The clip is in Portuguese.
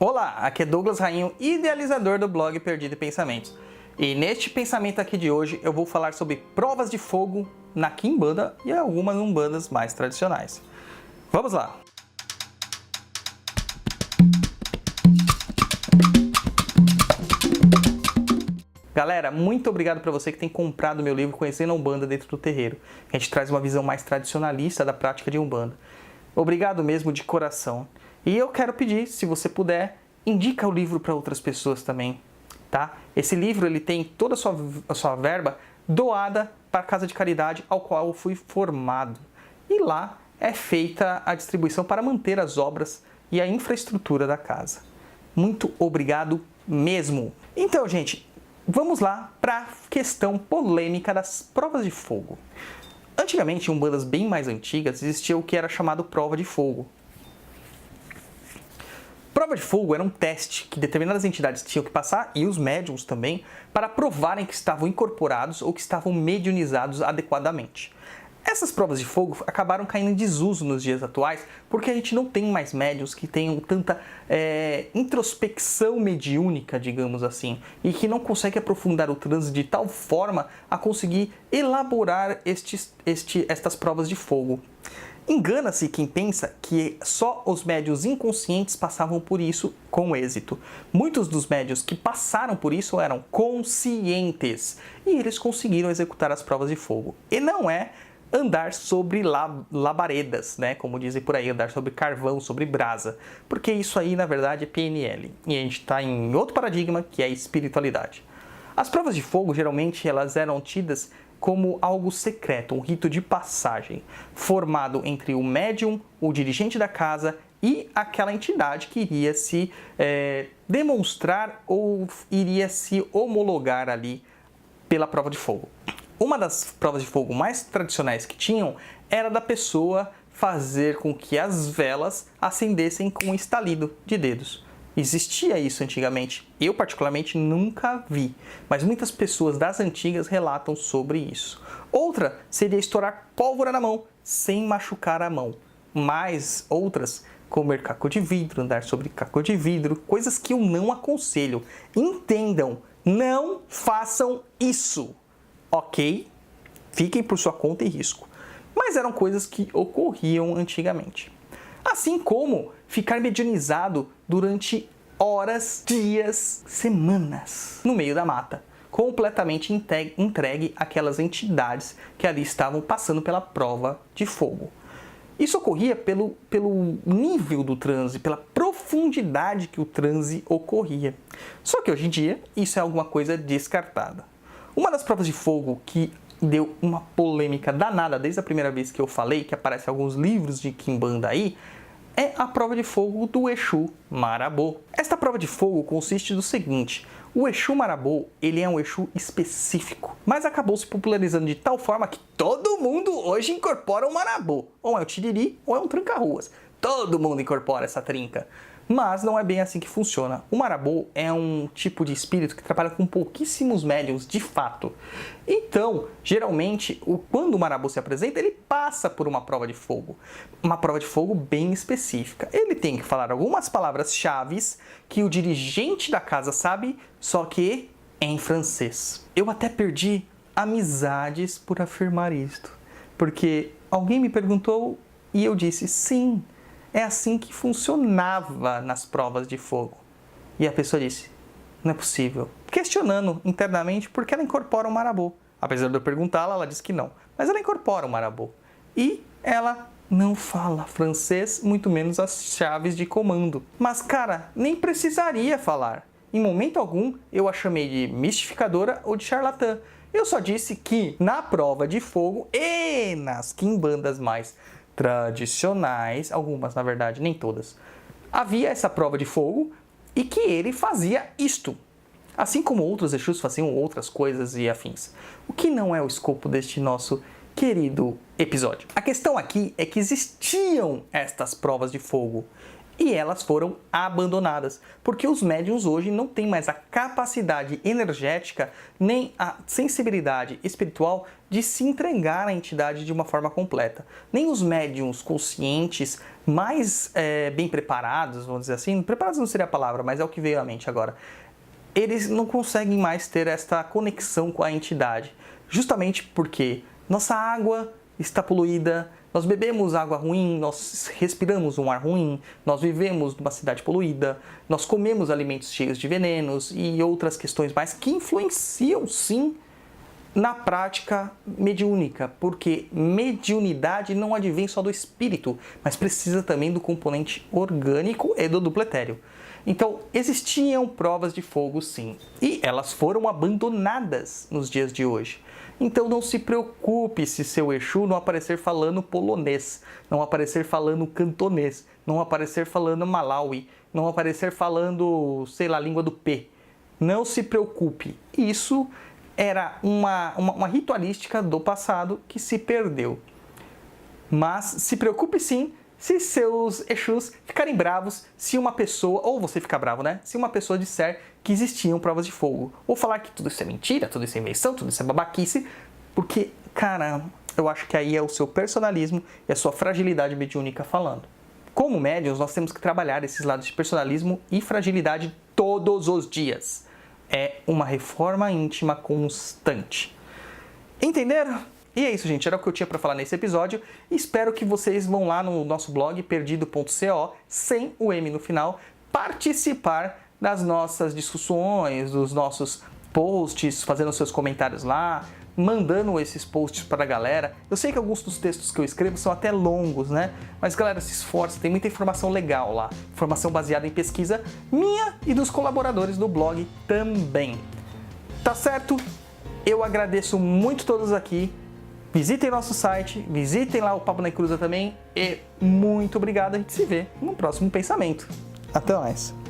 Olá, aqui é Douglas Rainho, idealizador do blog Perdido em Pensamentos. E neste pensamento aqui de hoje eu vou falar sobre provas de fogo na quimbanda e algumas umbandas mais tradicionais. Vamos lá! Galera, muito obrigado para você que tem comprado meu livro Conhecendo a Umbanda Dentro do Terreiro. A gente traz uma visão mais tradicionalista da prática de Umbanda. Obrigado mesmo de coração. E eu quero pedir, se você puder, indica o livro para outras pessoas também, tá? Esse livro ele tem toda a sua verba doada para a Casa de Caridade ao qual eu fui formado. E lá é feita a distribuição para manter as obras e a infraestrutura da casa. Muito obrigado mesmo! Então, gente, vamos lá para a questão polêmica das provas de fogo. Antigamente, em umbandas bem mais antigas, existia o que era chamado prova de fogo. Prova de fogo era um teste que determinadas entidades tinham que passar, e os médiuns também, para provarem que estavam incorporados ou que estavam mediunizados adequadamente. Essas provas de fogo acabaram caindo em desuso nos dias atuais, porque a gente não tem mais médiuns que tenham tanta introspecção mediúnica, digamos assim, e que não conseguem aprofundar o transe de tal forma a conseguir elaborar estas provas de fogo. Engana-se quem pensa que só os médiuns inconscientes passavam por isso com êxito. Muitos dos médiuns que passaram por isso eram conscientes e eles conseguiram executar as provas de fogo. E não é andar sobre labaredas, né? Como dizem por aí, andar sobre carvão, sobre brasa. Porque isso aí, na verdade, é PNL. E a gente está em outro paradigma, que é a espiritualidade. As provas de fogo, geralmente, elas eram tidas como algo secreto, um rito de passagem, formado entre o médium, o dirigente da casa e aquela entidade que iria se demonstrar ou iria se homologar ali pela prova de fogo. Uma das provas de fogo mais tradicionais que tinham era da pessoa fazer com que as velas acendessem com um estalido de dedos. Existia isso antigamente. Eu, particularmente, nunca vi, mas muitas pessoas das antigas relatam sobre isso. Outra seria estourar pólvora na mão, sem machucar a mão. Mas outras, comer caco de vidro, andar sobre caco de vidro, coisas que eu não aconselho. Entendam, não façam isso, ok? Fiquem por sua conta e risco. Mas eram coisas que ocorriam antigamente. Assim como ficar mediunizado durante horas, dias, semanas no meio da mata, completamente entregue àquelas entidades que ali estavam passando pela prova de fogo. Isso ocorria pelo nível do transe, pela profundidade que o transe ocorria. Só que hoje em dia isso é alguma coisa descartada. Uma das provas de fogo que deu uma polêmica danada desde a primeira vez que eu falei, que aparece em alguns livros de quimbanda aí, é a prova de fogo do Exu Marabô. Esta prova de fogo consiste do seguinte: o Exu Marabô, ele é um Exu específico, mas acabou se popularizando de tal forma que todo mundo hoje incorpora um Marabô. Ou é um Tiriri, ou é um tranca-ruas. Todo mundo incorpora essa trinca. Mas não é bem assim que funciona. O Marabô é um tipo de espírito que trabalha com pouquíssimos médiuns de fato. Então, geralmente, quando o Marabô se apresenta, ele passa por uma prova de fogo. Uma prova de fogo bem específica. Ele tem que falar algumas palavras-chave que o dirigente da casa sabe, só que em francês. Eu até perdi amizades por afirmar isto. Porque alguém me perguntou e eu disse sim. É assim que funcionava nas provas de fogo. E a pessoa disse, não é possível. Questionando internamente porque ela incorpora o Marabô. Apesar de eu perguntá-la, ela disse que não. Mas ela incorpora o Marabô. E ela não fala francês, muito menos as chaves de comando. Mas, cara, nem precisaria falar. Em momento algum, eu a chamei de mistificadora ou de charlatã. Eu só disse que na prova de fogo e nas quimbandas mais tradicionais, algumas na verdade, nem todas, havia essa prova de fogo e que ele fazia isto. Assim como outros Exus faziam outras coisas e afins. O que não é o escopo deste nosso querido episódio. A questão aqui é que existiam estas provas de fogo E elas foram abandonadas, porque os médiuns hoje não têm mais a capacidade energética nem a sensibilidade espiritual de se entregar à entidade de uma forma completa. Nem os médiuns conscientes, mais bem preparados, vamos dizer assim, preparados não seria a palavra, mas é o que veio à mente agora, eles não conseguem mais ter esta conexão com a entidade, justamente porque nossa água está poluída, nós bebemos água ruim, nós respiramos um ar ruim, nós vivemos numa cidade poluída, nós comemos alimentos cheios de venenos e outras questões mais que influenciam sim na prática mediúnica, porque mediunidade não advém só do espírito, mas precisa também do componente orgânico e do duplo etéreo. Então, existiam provas de fogo sim, e elas foram abandonadas nos dias de hoje. Então não se preocupe se seu Exu não aparecer falando polonês, não aparecer falando cantonês, não aparecer falando malawi, não aparecer falando, sei lá, língua do P. Não se preocupe, isso era uma ritualística do passado que se perdeu. Mas se preocupe sim se seus Exus ficarem bravos se uma pessoa, ou você ficar bravo, né? Se uma pessoa disser que existiam provas de fogo. Ou falar que tudo isso é mentira, tudo isso é invenção, tudo isso é babaquice. Porque, cara, eu acho que aí é o seu personalismo e a sua fragilidade mediúnica falando. Como médiuns, nós temos que trabalhar esses lados de personalismo e fragilidade todos os dias. É uma reforma íntima constante. Entenderam? E é isso, gente. Era o que eu tinha para falar nesse episódio. Espero que vocês vão lá no nosso blog, perdido.co, sem o M no final, participar das nossas discussões, dos nossos posts, fazendo seus comentários lá, mandando esses posts para a galera. Eu sei que alguns dos textos que eu escrevo são até longos, né? Mas, galera, se esforça, tem muita informação legal lá. Informação baseada em pesquisa minha e dos colaboradores do blog também. Tá certo? Eu agradeço muito todos aqui. Visitem nosso site, visitem lá o Papo na Encruza também e muito obrigado, a gente se vê no próximo pensamento. Até mais!